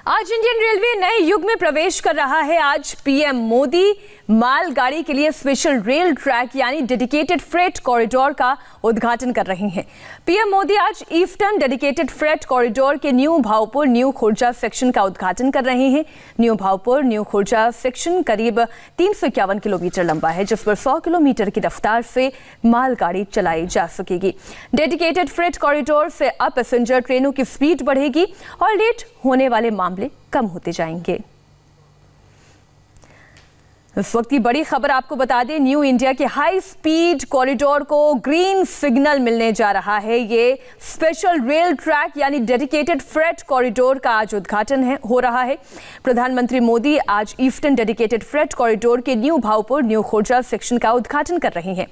आज Indian railway नए युग में प्रवेश कर रहा है। आज पीएम मोदी मालगाड़ी के लिए स्पेशल रेल ट्रैक यानी डेडिकेटेड फ्रेट कॉरिडोर का उद्घाटन कर रहे हैं। पीएम मोदी आज ईस्टर्न डेडिकेटेड फ्रेट कॉरिडोर के new Bhaupur new Khurja section का उद्घाटन कर रहे हैं। New Bhaupur new Khurja section करीब 351 किलोमीटर लंबा है, जिस पर 100 किलोमीटर की रफ्तार से मालगाड़ी चलाई जा सकेगी। डेडिकेटेड फ्रेट कॉरिडोर से अब पैसेंजर ट्रेनों की स्पीड बढ़ेगी और लेट होने वाले मामले कम होते जाएंगे। इस वक्त की बड़ी खबर आपको बता दें, न्यू इंडिया के हाई स्पीड कॉरिडोर को ग्रीन सिग्नल मिलने जा रहा है। ये स्पेशल रेल ट्रैक यानी डेडिकेटेड फ्रेट कॉरिडोर का आज उद्घाटन हो रहा है। प्रधानमंत्री मोदी आज ईस्टर्न डेडिकेटेड फ्रेट कॉरिडोर के new Bhaupur new Khurja section का उद्घाटन कर रहे हैं।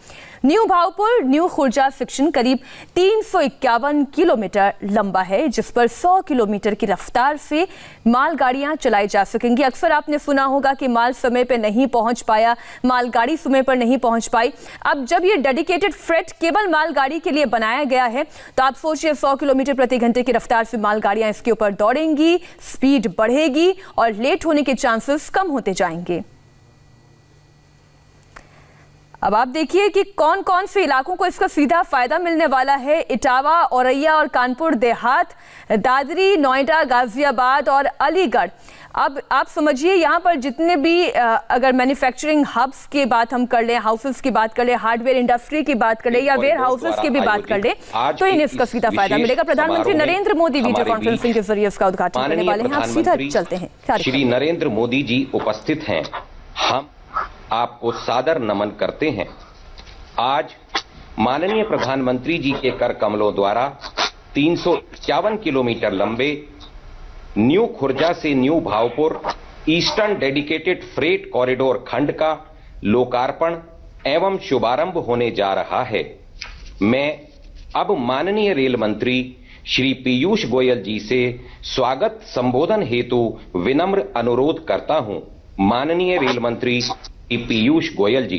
New Bhaupur new Khurja section करीब 351 किलोमीटर लंबा है, जिस पर 100 किलोमीटर की रफ्तार से मालगाड़ियां चलाई जा सकेंगी। अक्सर आपने सुना होगा कि माल समय पर नहीं पहुंच पाया, मालगाड़ी समय पर नहीं पहुंच पाई। अब जब ये डेडिकेटेड फ्रेट केवल मालगाड़ी के लिए बनाया गया है, तो आप सोचिए 100 किलोमीटर प्रति घंटे की रफ्तार से मालगाड़ियां इसके ऊपर दौड़ेंगी, स्पीड बढ़ेगी और लेट होने के चांसेस कम होते जाएंगे। अब आप देखिए कि कौन कौन से इलाकों को इसका सीधा फायदा मिलने वाला है। इटावा, औरैया और कानपुर देहात, दादरी, नोएडा, गाजियाबाद और अलीगढ़। अब आप समझिए यहाँ पर जितने भी अगर मैन्युफैक्चरिंग हब्स की बात हम कर लें, हाउसेस की बात कर लें, हार्डवेयर इंडस्ट्री की बात कर लें या वेयर हाउसेस की भी बात कर लें, तो इन्हें इसका सीधा फायदा मिलेगा। प्रधानमंत्री नरेंद्र मोदी वीडियो कॉन्फ्रेंसिंग के जरिए इसका उद्घाटन करने वाले हैं। आप सीधा चलते हैं। श्री नरेंद्र मोदी जी उपस्थित हैं। हम आपको सादर नमन करते हैं। आज माननीय प्रधानमंत्री जी के कर कमलों द्वारा 351 किलोमीटर लंबे न्यू खुर्जा से new Bhaupur eastern dedicated freight corridor खंड का लोकार्पण एवं शुभारंभ होने जा रहा है। मैं अब माननीय रेल मंत्री श्री पीयूष गोयल जी से स्वागत संबोधन हेतु विनम्र अनुरोध करता हूं। माननीय रेल मंत्री पीयूष गोयल जी।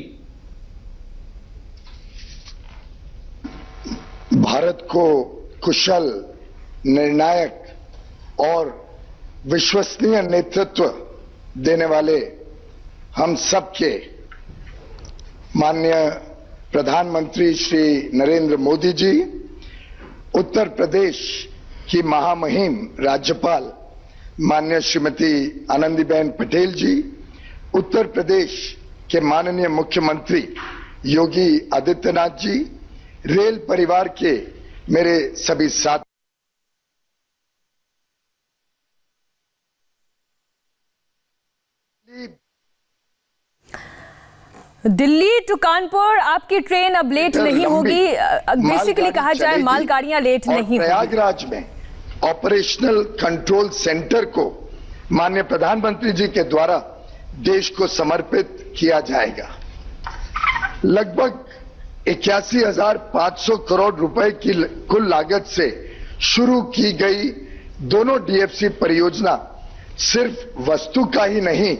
भारत को कुशल, निर्णायक और विश्वसनीय नेतृत्व देने वाले हम सबके माननीय प्रधानमंत्री श्री नरेंद्र मोदी जी, उत्तर प्रदेश की महामहिम राज्यपाल माननीय श्रीमती आनंदीबेन पटेल जी, उत्तर प्रदेश के माननीय मुख्यमंत्री योगी आदित्यनाथ जी, रेल परिवार के मेरे सभी साथी, दिल्ली टू कानपुर आपकी ट्रेन अब लेट नहीं होगी। बेसिकली कहा जाए मालगाड़ियां लेट नहीं होगी। प्रयागराज में ऑपरेशनल कंट्रोल सेंटर को माननीय प्रधानमंत्री जी के द्वारा देश को समर्पित किया जाएगा। लगभग 81,500 करोड़ रुपए की कुल लागत से शुरू की गई दोनों डीएफसी परियोजना सिर्फ वस्तु का ही नहीं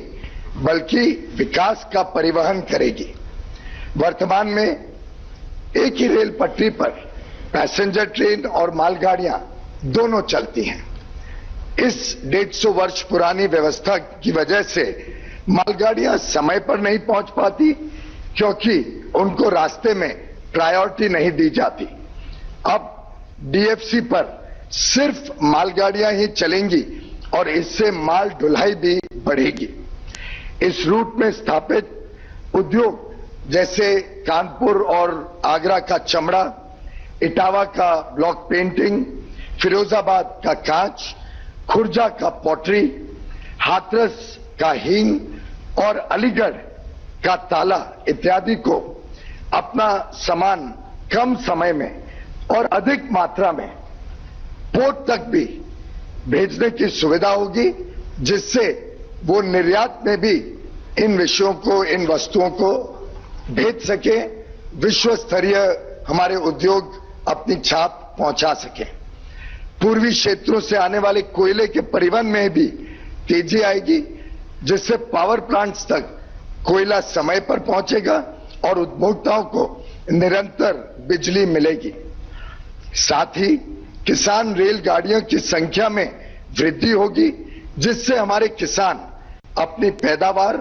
बल्कि विकास का परिवहन करेगी। वर्तमान में एक ही रेल पटरी पर पैसेंजर ट्रेन और मालगाड़ियां दोनों चलती हैं। इस 150 वर्ष पुरानी व्यवस्था की वजह से मालगाड़ियां समय पर नहीं पहुंच पाती, क्योंकि उनको रास्ते में प्रायोरिटी नहीं दी जाती। अब डीएफसी पर सिर्फ मालगाड़ियां ही चलेंगी और इससे माल ढुलाई भी बढ़ेगी। इस रूट में स्थापित उद्योग जैसे कानपुर और आगरा का चमड़ा, इटावा का ब्लॉक पेंटिंग, फिरोजाबाद का कांच, खुर्जा का पॉटरी, हाथरस का हींग और अलीगढ़ का ताला इत्यादि को अपना सामान कम समय में और अधिक मात्रा में पोर्ट तक भी भेजने की सुविधा होगी, जिससे वो निर्यात में भी इन विषयों को, इन वस्तुओं को भेज सके, विश्व स्तरीय हमारे उद्योग अपनी छाप पहुंचा सके। पूर्वी क्षेत्रों से आने वाले कोयले के परिवहन में भी तेजी आएगी, जिससे पावर प्लांट्स तक कोयला समय पर पहुंचेगा और उपभोक्ताओं को निरंतर बिजली मिलेगी। साथ ही किसान रेलगाड़ियों की संख्या में वृद्धि होगी, जिससे हमारे किसान अपनी पैदावार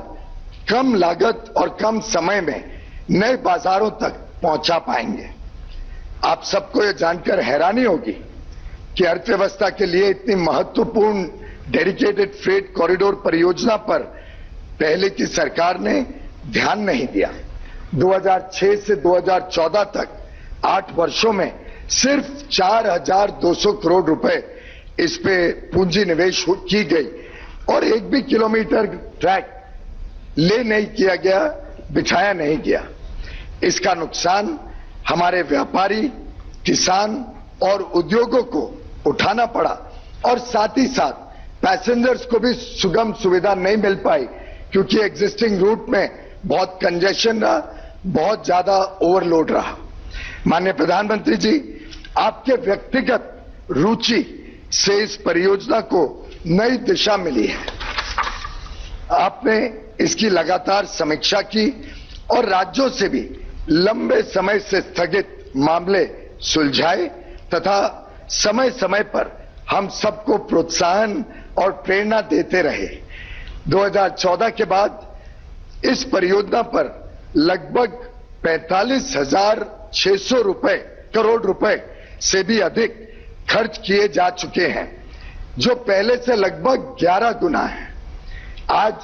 कम लागत और कम समय में नए बाजारों तक पहुंचा पाएंगे। आप सबको यह जानकर हैरानी होगी कि अर्थव्यवस्था के लिए इतनी महत्वपूर्ण डेडिकेटेड फ्रेट कॉरिडोर परियोजना पर पहले की सरकार ने ध्यान नहीं दिया। 2006 से 2014 तक 8 वर्षों में सिर्फ 4,200 करोड़ रुपए इस पे पूंजी निवेश की गई और एक भी किलोमीटर ट्रैक ले नहीं किया गया, बिछाया नहीं गया। इसका नुकसान हमारे व्यापारी, किसान और उद्योगों को उठाना पड़ा और साथ ही साथ पैसेंजर्स को भी सुगम सुविधा नहीं मिल पाई क्योंकि एग्जिस्टिंग रूट में बहुत कंजेशन रहा, बहुत ज्यादा ओवरलोड रहा। माननीय प्रधानमंत्री जी, आपके व्यक्तिगत रुचि से इस परियोजना को नई दिशा मिली है। आपने इसकी लगातार समीक्षा की और राज्यों से भी लंबे समय से स्थगित मामले सुलझाए तथा समय समय पर हम सबको प्रोत्साहन और प्रेरणा देते रहे। 2014 के बाद इस परियोजना पर लगभग 45,600 करोड़ रुपए से भी अधिक खर्च किए जा चुके हैं, जो पहले से लगभग 11 गुना है। आज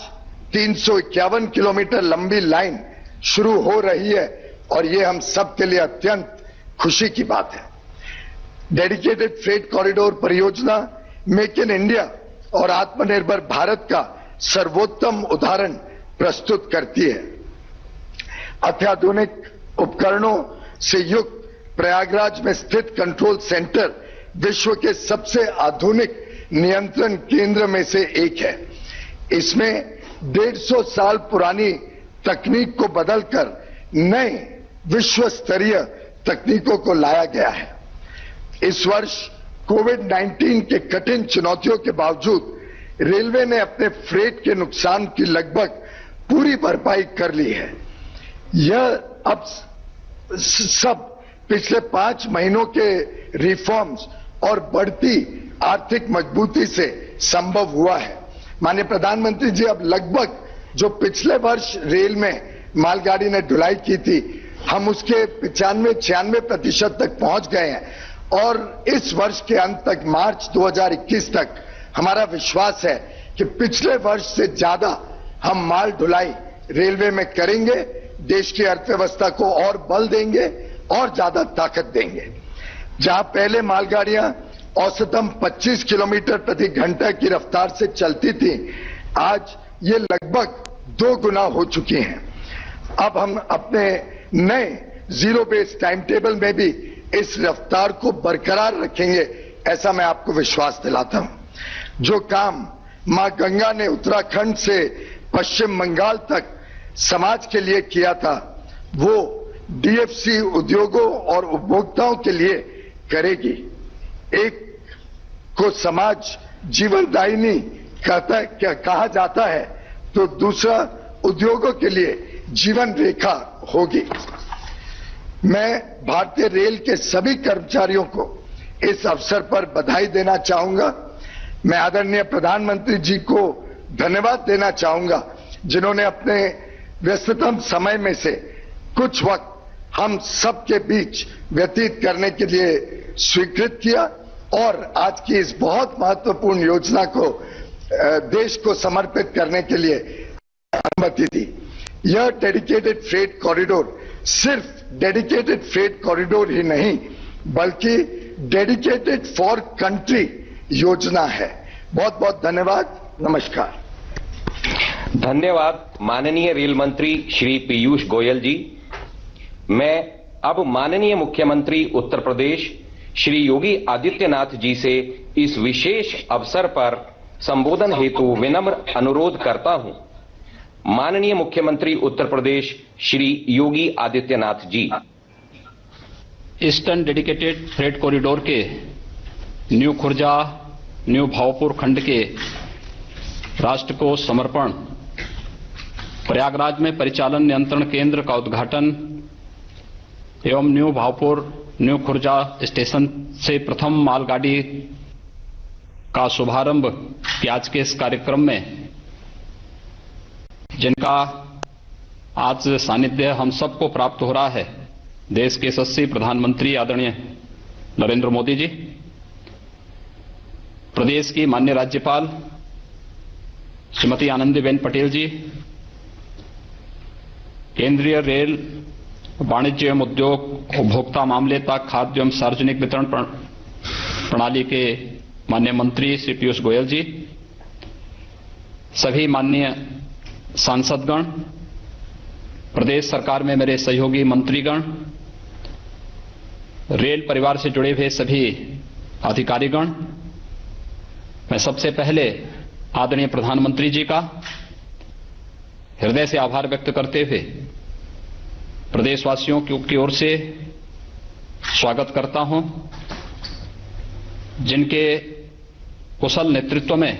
351 किलोमीटर लंबी लाइन शुरू हो रही है और ये हम सब के लिए अत्यंत खुशी की बात है। डेडिकेटेड फ्रेट कॉरिडोर परियोजना मेक इन इंडिया और आत्मनिर्भर भारत का सर्वोत्तम उदाहरण प्रस्तुत करती है। अत्याधुनिक उपकरणों से युक्त प्रयागराज में स्थित कंट्रोल सेंटर विश्व के सबसे आधुनिक नियंत्रण केंद्र में से एक है। इसमें 150 साल पुरानी तकनीक को बदलकर नए विश्व स्तरीय तकनीकों को लाया गया है। इस वर्ष कोविड-19 के कठिन चुनौतियों के बावजूद रेलवे ने अपने फ्रेट के नुकसान की लगभग पूरी भरपाई कर ली है। यह अब सब पिछले 5 महीनों के रिफॉर्म्स और बढ़ती आर्थिक मजबूती से संभव हुआ है। माननीय प्रधानमंत्री जी, अब लगभग जो पिछले वर्ष रेल में मालगाड़ी ने ढुलाई की थी, हम उसके 95-96% तक पहुंच गए हैं और इस वर्ष के अंत तक, मार्च 2021 तक, हमारा विश्वास है कि पिछले वर्ष से ज्यादा हम माल ढुलाई रेलवे में करेंगे, देश की अर्थव्यवस्था को और बल देंगे और ज्यादा ताकत देंगे। जहां पहले मालगाड़ियां औसतन 25 किलोमीटर प्रति घंटा की रफ्तार से चलती थी, आज ये लगभग 2 गुना हो चुकी हैं। अब हम अपने नए जीरो बेस टाइम टेबल में भी इस रफ्तार को बरकरार रखेंगे, ऐसा मैं आपको विश्वास दिलाता हूं। जो काम मां गंगा ने उत्तराखंड से पश्चिम बंगाल तक समाज के लिए किया था, वो डीएफसी उद्योगों और उपभोक्ताओं के लिए करेगी। एक को समाज जीवनदायिनी कहा जाता है तो दूसरा उद्योगों के लिए जीवन रेखा होगी। मैं भारतीय रेल के सभी कर्मचारियों को इस अवसर पर बधाई देना चाहूंगा। मैं आदरणीय प्रधानमंत्री जी को धन्यवाद देना चाहूंगा, जिन्होंने अपने व्यस्ततम समय में से कुछ वक्त हम सबके बीच व्यतीत करने के लिए स्वीकृत किया और आज की इस बहुत महत्वपूर्ण योजना को देश को समर्पित करने के लिए अनुमति दी। यह डेडिकेटेड फ्रेट कॉरिडोर सिर्फ डेडिकेटेड फ्रेट कॉरिडोर ही नहीं, बल्कि डेडिकेटेड फॉर कंट्री योजना है। बहुत बहुत धन्यवाद। नमस्कार। धन्यवाद माननीय रेल मंत्री श्री पीयूष गोयल जी। मैं अब माननीय मुख्यमंत्री उत्तर प्रदेश श्री योगी आदित्यनाथ जी से इस विशेष अवसर पर संबोधन हेतु विनम्र अनुरोध करता हूं। माननीय मुख्यमंत्री Uttar Pradesh Shri Yogi Adityanath ji. Eastern dedicated freight corridor के न्यू खुर्जा न्यू भावपुर खंड के राष्ट्र को समर्पण, प्रयागराज में परिचालन नियंत्रण केंद्र का उद्घाटन एवं new Bhavpur new Khurja station से प्रथम मालगाड़ी का शुभारंभ किया आज के इस कार्यक्रम में, जिनका आज सानिध्य हम सबको प्राप्त हो रहा है, देश के यशस्वी प्रधानमंत्री आदरणीय नरेंद्र मोदी जी, प्रदेश की माननीय राज्यपाल श्रीमती आनंदीबेन पटेल जी, केंद्रीय रेल वाणिज्य एवं उद्योग उपभोक्ता मामले तथा खाद्य एवं सार्वजनिक वितरण प्रणाली के माननीय मंत्री श्री पीयूष गोयल जी, सभी माननीय सांसदगण, प्रदेश सरकार में मेरे सहयोगी मंत्रीगण, रेल परिवार से जुड़े हुए सभी अधिकारीगण, मैं सबसे पहले आदरणीय प्रधानमंत्री जी का हृदय से आभार व्यक्त करते हुए प्रदेशवासियों की ओर से स्वागत करता हूं, जिनके कुशल नेतृत्व में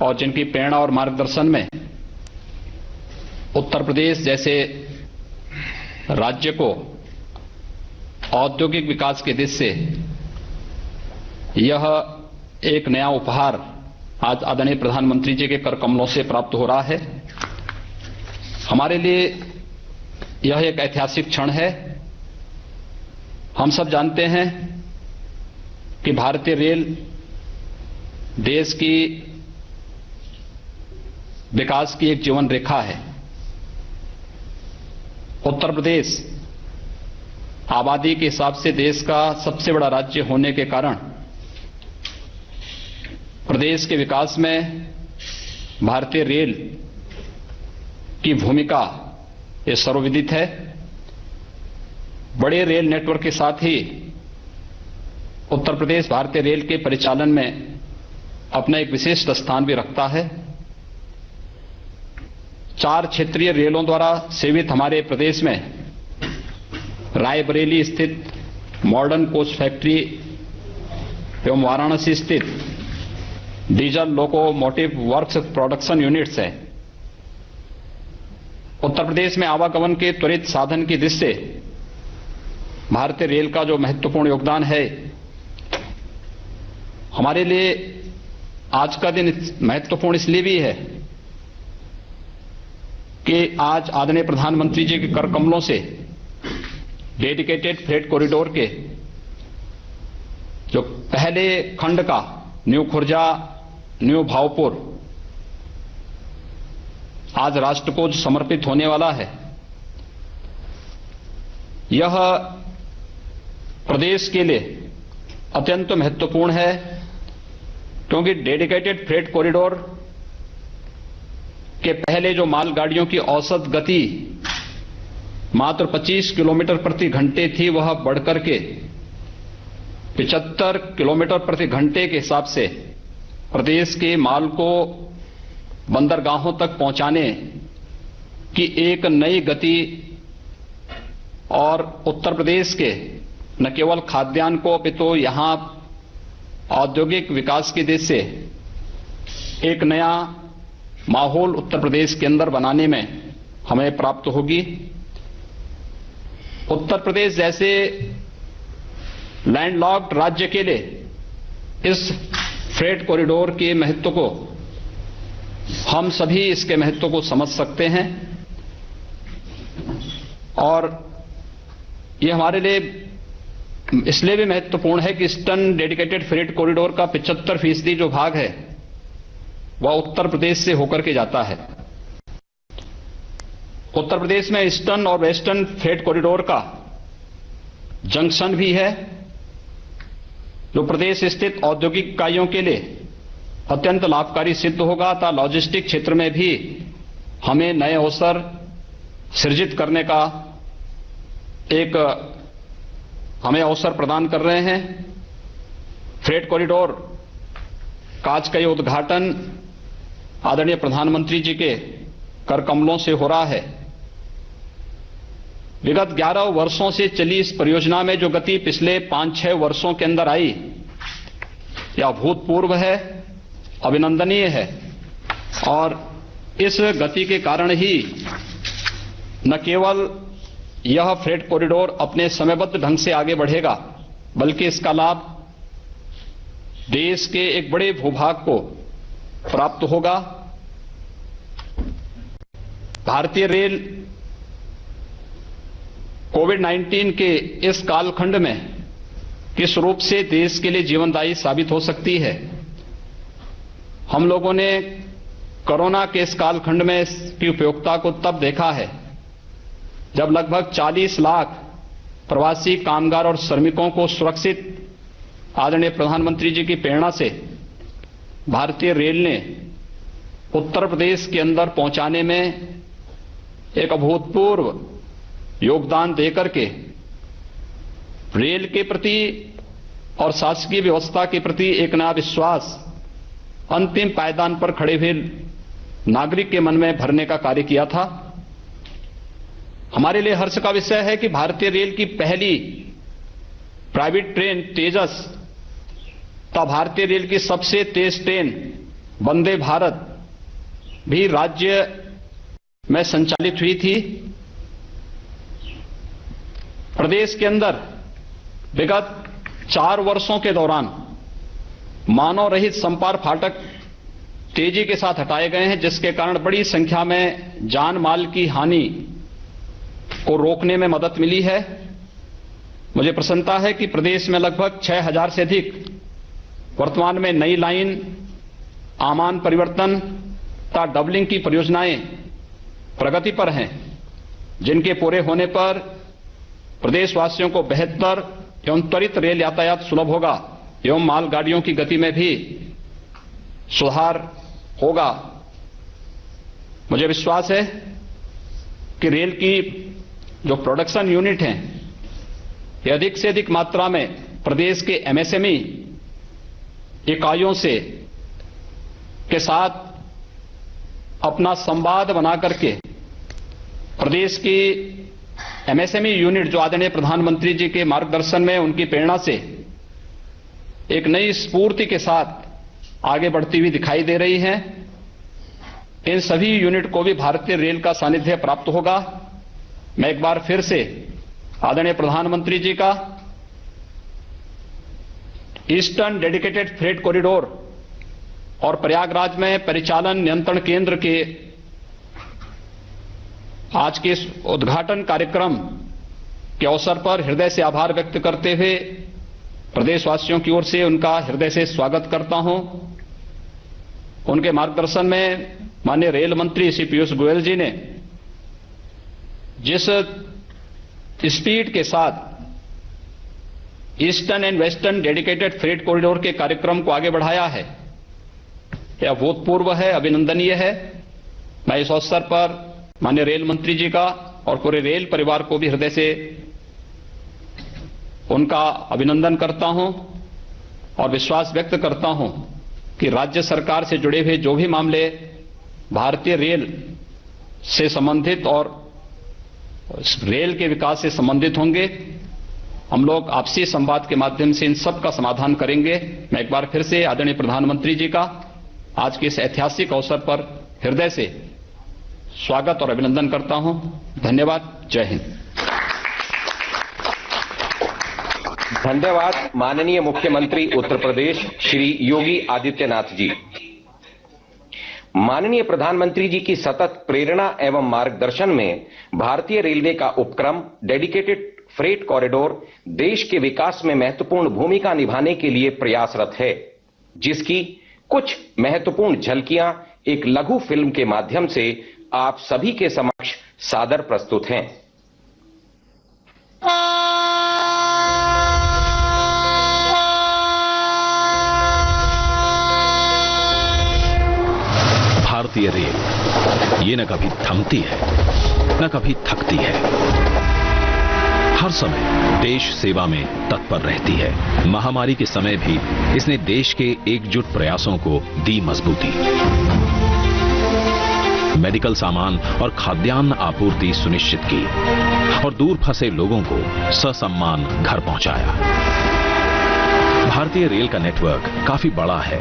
और जिनकी प्रेरणा और मार्गदर्शन में उत्तर प्रदेश जैसे राज्य को औद्योगिक विकास की दिशा से यह एक नया उपहार आज आदरणीय प्रधानमंत्री जी के कर कमलों से प्राप्त हो रहा है। हमारे लिए यह एक ऐतिहासिक क्षण है। हम सब जानते हैं कि भारतीय रेल देश की विकास की एक जीवन रेखा है। उत्तर प्रदेश आबादी के हिसाब से देश का सबसे बड़ा राज्य होने के कारण प्रदेश के विकास में भारतीय रेल की भूमिका ये सर्वविदित है। बड़े रेल नेटवर्क के साथ ही उत्तर प्रदेश भारतीय रेल के परिचालन में अपना एक विशिष्ट स्थान भी रखता है। 4 क्षेत्रीय रेलों द्वारा सेवित हमारे प्रदेश में रायबरेली स्थित मॉडर्न कोच फैक्ट्री एवं वाराणसी स्थित diesel locomotive works production units है। उत्तर प्रदेश में आवागमन के त्वरित साधन की दृष्टि से भारतीय रेल का जो महत्वपूर्ण योगदान है, हमारे लिए आज का दिन महत्वपूर्ण इसलिए भी है कि आज आदरणीय प्रधानमंत्री जी के कर कमलों से डेडिकेटेड फ्रेट कॉरिडोर के जो पहले खंड का न्यू खुर्जा न्यू भावपुर आज राष्ट्र को समर्पित होने वाला है। यह प्रदेश के लिए अत्यंत महत्वपूर्ण है, क्योंकि डेडिकेटेड फ्रेट कॉरिडोर के पहले जो मालगाड़ियों की औसत गति मात्र 25 किलोमीटर प्रति घंटे थी, वह बढ़कर के 75 किलोमीटर प्रति घंटे के हिसाब से प्रदेश के माल को बंदरगाहों तक पहुंचाने की एक नई गति और उत्तर प्रदेश के न केवल खाद्यान्न को अपितु यहां औद्योगिक विकास की दिशा से एक नया माहौल उत्तर प्रदेश के अंदर बनाने में हमें प्राप्त होगी। उत्तर प्रदेश जैसे लैंडलॉक्ड राज्य के लिए इस फ्रेट कॉरिडोर के महत्व को हम सभी इसके महत्व को समझ सकते हैं, और यह हमारे लिए इसलिए भी महत्वपूर्ण है कि ईस्टर्न डेडिकेटेड फ्रेट कॉरिडोर का 75% जो भाग है वह उत्तर प्रदेश से होकर के जाता है। उत्तर प्रदेश में ईस्टर्न और वेस्टर्न फ्रेट कॉरिडोर का जंक्शन भी है, जो प्रदेश स्थित औद्योगिक इकाइयों के लिए अत्यंत लाभकारी सिद्ध होगा तथा लॉजिस्टिक क्षेत्र में भी हमें नए अवसर सृजित करने का एक हमें अवसर प्रदान कर रहे हैं। फ्रेट कॉरिडोर का आज का ये उद्घाटन आदरणीय प्रधानमंत्री जी के कर कमलों से हो रहा है। विगत 11 वर्षों से चली इस परियोजना में जो गति पिछले 5-6 वर्षों के अंदर आई, यह अभूतपूर्व है, अभिनंदनीय है, और इस गति के कारण ही न केवल यह फ्रेट कॉरिडोर अपने समयबद्ध ढंग से आगे बढ़ेगा, बल्कि इसका लाभ देश के एक बड़े भूभाग को प्राप्त होगा। भारतीय रेल कोविड-19 के इस कालखंड में किस रूप से देश के लिए जीवनदायी साबित हो सकती है। हम लोगों ने कोरोना के इस कालखंड में इसकी उपयोगिता को तब देखा है जब लगभग 40 लाख प्रवासी कामगार और श्रमिकों को सुरक्षित आदरणीय प्रधानमंत्री जी की प्रेरणा से भारतीय रेल ने उत्तर प्रदेश के अंदर पहुंचाने में एक अभूतपूर्व योगदान देकर के रेल के प्रति और शासकीय व्यवस्था के प्रति एक नया विश्वास अंतिम पायदान पर खड़े हुए नागरिक के मन में भरने का कार्य किया था। हमारे लिए हर्ष का विषय है कि भारतीय रेल की पहली प्राइवेट ट्रेन तेजस तथा भारतीय रेल की सबसे तेज ट्रेन वंदे भारत भी राज्य में संचालित हुई थी। प्रदेश के अंदर विगत 4 वर्षों के दौरान मानव रहित संपार फाटक तेजी के साथ हटाए गए हैं, जिसके कारण बड़ी संख्या में जान माल की हानि को रोकने में मदद मिली है। मुझे प्रसन्नता है कि प्रदेश में लगभग 6000 से अधिक वर्तमान में नई लाइन, आमान परिवर्तन तथा डबलिंग की परियोजनाएं प्रगति पर हैं, जिनके पूरे होने पर प्रदेशवासियों को बेहतर एवं त्वरित रेल यातायात सुलभ होगा एवं मालगाड़ियों की गति में भी सुधार होगा। मुझे विश्वास है कि रेल की जो प्रोडक्शन यूनिट हैं, ये अधिक से अधिक मात्रा में प्रदेश के एमएसएमई इकाइयों से के साथ अपना संवाद बना करके प्रदेश की एमएसएमई यूनिट जो आदरणीय प्रधानमंत्री जी के मार्गदर्शन में उनकी प्रेरणा से एक नई स्फूर्ति के साथ आगे बढ़ती हुई दिखाई दे रही हैं, इन सभी यूनिट को भी भारतीय रेल का सानिध्य प्राप्त होगा। मैं एक बार फिर से आदरणीय प्रधानमंत्री जी का ईस्टर्न डेडिकेटेड फ्रेट कॉरिडोर और प्रयागराज में परिचालन नियंत्रण केंद्र के आज के इस उद्घाटन कार्यक्रम के अवसर पर हृदय से आभार व्यक्त करते हुए प्रदेशवासियों की ओर से उनका हृदय से स्वागत करता हूं। उनके मार्गदर्शन में माननीय रेल मंत्री श्री पीयूष गोयल जी ने जिस स्पीड के साथ eastern and western dedicated freight corridor के कार्यक्रम को आगे बढ़ाया है, यह अभूतपूर्व है, अभिनंदनीय है। मैं इस अवसर पर माननीय रेल मंत्री जी का और पूरे रेल परिवार को भी हृदय से उनका अभिनंदन करता हूं और विश्वास व्यक्त करता हूं कि राज्य सरकार से जुड़े हुए जो भी मामले भारतीय रेल से संबंधित और रेल के विकास से संबंधित होंगे, हम लोग आपसी संवाद के माध्यम से इन सब का समाधान करेंगे। मैं एक बार फिर से आदरणीय प्रधानमंत्री जी का आज के इस ऐतिहासिक अवसर पर हृदय से स्वागत और अभिनंदन करता हूं। धन्यवाद। जय हिंद। धन्यवाद माननीय मुख्यमंत्री उत्तर प्रदेश श्री योगी आदित्यनाथ जी। माननीय प्रधानमंत्री जी की सतत प्रेरणा एवं मार्गदर्शन में भारतीय रेलवे का उपक्रम डेडिकेटेड फ्रेट कॉरिडोर देश के विकास में महत्वपूर्ण भूमिका निभाने के लिए प्रयासरत है, जिसकी कुछ महत्वपूर्ण झलकियां एक लघु फिल्म के माध्यम से आप सभी के समक्ष सादर प्रस्तुत हैं। भारतीय रेल ये न कभी थमती है न कभी थकती है, हर समय देश सेवा में तत्पर रहती है। महामारी के समय भी इसने देश के एकजुट प्रयासों को दी मजबूती। मेडिकल सामान और खाद्यान्न आपूर्ति सुनिश्चित की और दूर फंसे लोगों को ससम्मान घर पहुंचाया। भारतीय रेल का नेटवर्क काफी बड़ा है।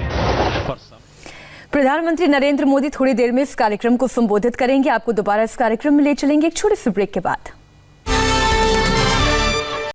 प्रधानमंत्री नरेंद्र मोदी थोड़ी देर में इस कार्यक्रम को संबोधित करेंगे। आपको दोबारा इस कार्यक्रम में ले चलेंगे एक छोटे से ब्रेक के बाद।